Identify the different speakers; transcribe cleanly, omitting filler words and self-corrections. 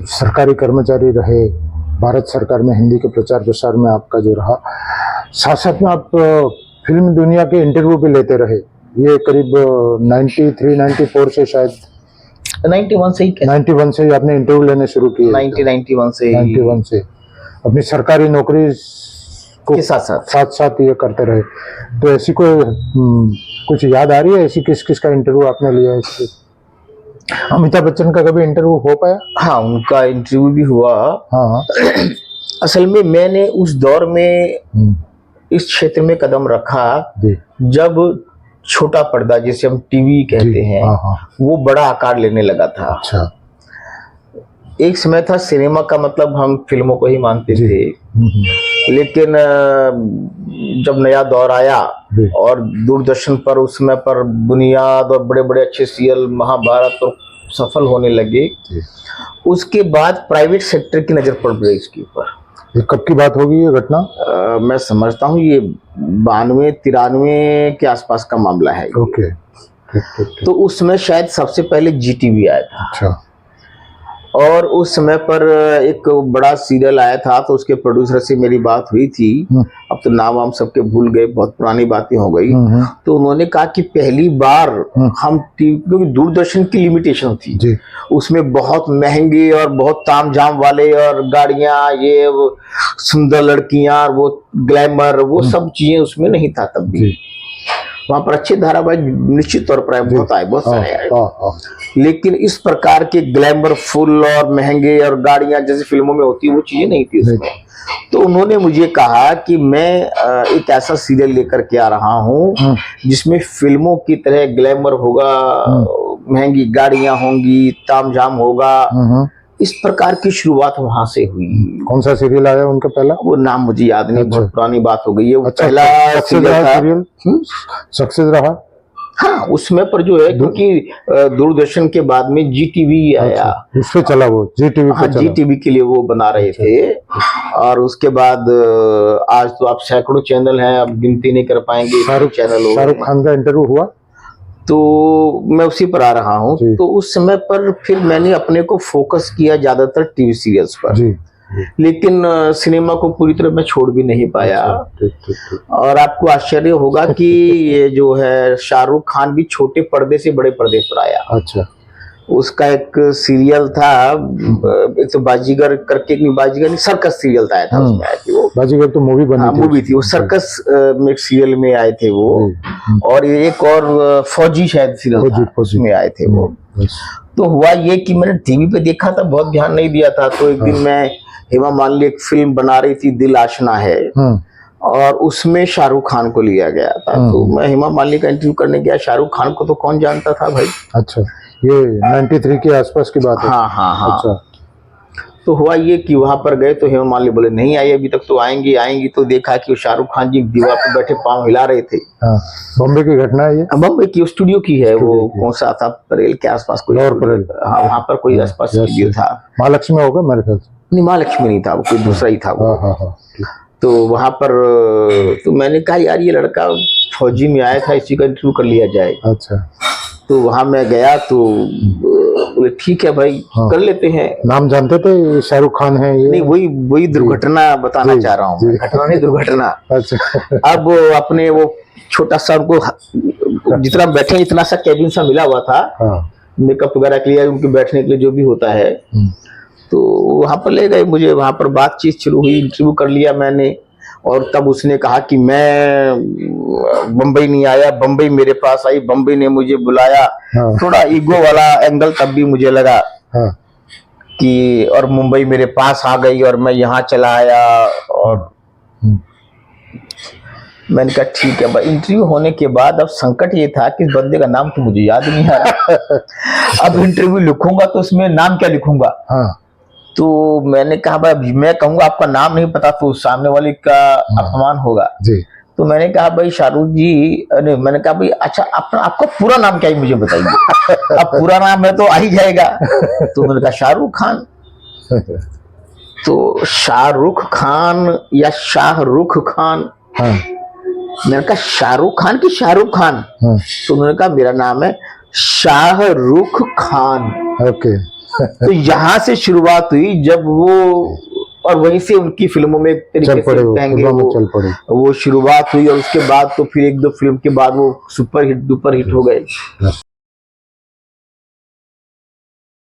Speaker 1: सरकारी कर्मचारी रहे, भारत सरकार में हिंदी के प्रचार प्रसार में आपका जो रहा, साथ साथ में आप फिल्म दुनिया के इंटरव्यू भी लेते रहे। ये करीब 93-94 से शायद
Speaker 2: 91 से ही
Speaker 1: 91 से ही आपने इंटरव्यू लेने शुरू किए।
Speaker 2: 91 से
Speaker 1: 91 से अपनी सरकारी नौकरी को
Speaker 2: के साथ
Speaker 1: साथ ये करते रहे। तो ऐसी कोई कुछ याद आ रही है, ऐसी किस किस का इंटरव्यू आपने लिया है इसके? अमिताभ बच्चन का कभी इंटरव्यू हो पाया?
Speaker 2: हाँ, उनका इंटरव्यू भी हुआ।
Speaker 1: हाँ।
Speaker 2: असल में मैंने उस दौर में इस क्षेत्र में कदम रखा जब छोटा पर्दा, जिसे हम टीवी कहते हैं, वो बड़ा आकार लेने लगा था।
Speaker 1: अच्छा।
Speaker 2: एक समय था सिनेमा का मतलब हम फिल्मों को ही मानते थे, लेकिन जब नया दौर आया और दूरदर्शन पर उस समय पर बुनियाद और बड़े बड़े अच्छे सीरियल महाभारत तो सफल होने लगे, उसके बाद प्राइवेट सेक्टर की नजर पड़ गई इसके ऊपर।
Speaker 1: ये कब की बात होगी ये घटना?
Speaker 2: मैं समझता हूँ ये 92-93 के आसपास का मामला है।
Speaker 1: ओके।
Speaker 2: तो उस समय शायद सबसे पहले जीटीवी आया था।
Speaker 1: अच्छा।
Speaker 2: और उस समय पर एक बड़ा सीरियल आया था, तो उसके प्रोड्यूसर से मेरी बात हुई थी। अब तो नाम हम सबके भूल गए, बहुत पुरानी बातें हो गई। तो उन्होंने कहा कि पहली बार हम टीवी, क्योंकि दूरदर्शन की लिमिटेशन थी जी। उसमें बहुत महंगे और बहुत तामझाम वाले और गाड़ियां, ये वो सुंदर लड़कियां, वो ग्लैमर, वो सब चीजें उसमें नहीं था तब भी। वहां पर अच्छे धारावाहिक निश्चित तौर पर बहुत आए, बहुत सारे आए, लेकिन इस प्रकार के ग्लैमर फुल और महंगे और गाड़ियां जैसे फिल्मों में होती है वो चीजें नहीं थी उसमें। तो उन्होंने मुझे कहा कि मैं एक ऐसा सीरियल लेकर के आ रहा हूं जिसमें फिल्मों की तरह ग्लैमर होगा, महंगी गाड़ियां होंगी, तामझाम होगा। इस प्रकार की शुरुआत वहां से हुई।
Speaker 1: कौन सा सीरियल आया उनका पहला?
Speaker 2: वो नाम मुझे याद नहीं। अच्छा। बहुत पुरानी बात हो गई है। वो
Speaker 1: अच्छा,
Speaker 2: पहला सीरियल
Speaker 1: सक्सेस रहा।
Speaker 2: हाँ, उसमें पर जो है, क्योंकि दूरदर्शन के बाद में जीटीवी आया।
Speaker 1: अच्छा, उससे चला वो जीटीवी पे।
Speaker 2: हाँ, जीटीवी के लिए वो बना रहे थे। और उसके बाद आज तो आप सैकड़ों चैनल हैं, अब गिनती नहीं कर पाएंगे चैनल।
Speaker 1: शाहरुख खान का इंटरव्यू हुआ,
Speaker 2: तो मैं उसी पर आ रहा हूँ। तो उस समय पर फिर मैंने अपने को फोकस किया ज्यादातर टीवी सीरियल्स पर जी। लेकिन सिनेमा को पूरी तरह मैं छोड़ भी नहीं पाया। और आपको आश्चर्य होगा कि ये जो है शाहरुख खान भी छोटे पर्दे से बड़े पर्दे पर आया। अच्छा। उसका एक सीरियल था, एक तो बाजीगर करके, बाजीगर नहीं, सर्कस सीरियल था उसमें आए थे वो।
Speaker 1: बाजीगर तो मूवी बनी थी।
Speaker 2: मूवी थी वो, सर्कस में सीरियल में आए थे वो। और एक और फौजी शायद सीरियल उसमें आए थे वो। तो हुआ ये कि मैंने टीवी पे देखा था, बहुत ध्यान नहीं दिया था। तो एक दिन मैं, हेमा मालिनी एक फिल्म बना रही थी, दिल आशना है, और उसमें शाहरुख खान को लिया गया था। तो मैं हेमा मालिनी का इंटरव्यू करने गया। शाहरुख खान को तो कौन जानता था भाई।
Speaker 1: अच्छा, ये 93 के आसपास की बात है।
Speaker 2: हाँ।
Speaker 1: अच्छा।
Speaker 2: तो हुआ ये कि वहां पर गए तो हेमा मालिनी बोले नहीं आई अभी तक, तो आएंगी। तो देखा कि शाहरुख खान जी दीवार पर बैठे पांव हिला रहे थे।
Speaker 1: बॉम्बे की घटना है ये?
Speaker 2: बॉम्बे की स्टूडियो की है। वो कौन सा था, परेल के आसपास कोई? हाँ, वहां पर कोई आसपास स्टूडियो था।
Speaker 1: महालक्ष्मी होगा मेरे ख्याल से।
Speaker 2: नहीं, महालक्ष्मी नहीं था वो, कोई दूसरा ही था वो। तो वहां पर तो मैंने कहा यार ये लड़का फौजी में आया था, इसी का इंटरव्यू कर लिया जाए।
Speaker 1: अच्छा।
Speaker 2: तो वहां मैं गया तो ठीक है भाई, कर लेते हैं।
Speaker 1: नाम जानते थे शाहरुख खान है ये?
Speaker 2: नहीं, वही दुर्घटना बताना चाह रहा हूँ। घटना नहीं, दुर्घटना।
Speaker 1: अच्छा।
Speaker 2: अब अपने वो छोटा सा, उनको जितना बैठे इतना सा कैबिन सा मिला हुआ था, मेकअप वगैरह के लिए, उनके बैठने के लिए जो भी होता है। तो वहां पर ले गए मुझे, वहां पर बातचीत शुरू हुई, इंटरव्यू कर लिया मैंने। और तब उसने कहा कि मैं बम्बई नहीं आया, बम्बई मेरे पास आई, बम्बई ने मुझे बुलाया। थोड़ा ईगो वाला एंगल तब भी मुझे लगा कि, और मुंबई मेरे पास आ गई और मैं यहाँ चला आया। और मैंने कहा ठीक है भाई। इंटरव्यू होने के बाद अब संकट ये था कि इस बंदे का नाम तो मुझे याद नहीं आ रहा। अब इंटरव्यू लिखूंगा तो उसमें नाम क्या लिखूंगा? तो मैंने कहा भाई, मैं कहूंगा आपका नाम नहीं पता तो सामने वाले का अपमान होगा जी। तो मैंने कहा भाई शाहरुख जी, अरे मैंने कहा भाई अच्छा आपका पूरा नाम क्या है मुझे बताइए। अब पूरा नाम है तो आ ही जाएगा। तो मैंने कहा शाहरुख खान। तो शाहरुख खान या शाहरुख खान? मैंने कहा शाहरुख खान की शाहरुख खान? तो उन्होंने कहा मेरा नाम है शाहरुख खान।
Speaker 1: ओके।
Speaker 2: तो यहाँ से शुरुआत हुई जब वो, और वहीं से उनकी फिल्मों में एक तरीके
Speaker 1: चल
Speaker 2: से
Speaker 1: पड़े वो,
Speaker 2: कहेंगे
Speaker 1: फिल्मों में चल पड़े।
Speaker 2: वो शुरुआत हुई, और उसके बाद तो फिर एक दो फिल्म के बाद वो सुपर हिट डुपर हिट हो गए।
Speaker 1: Yes.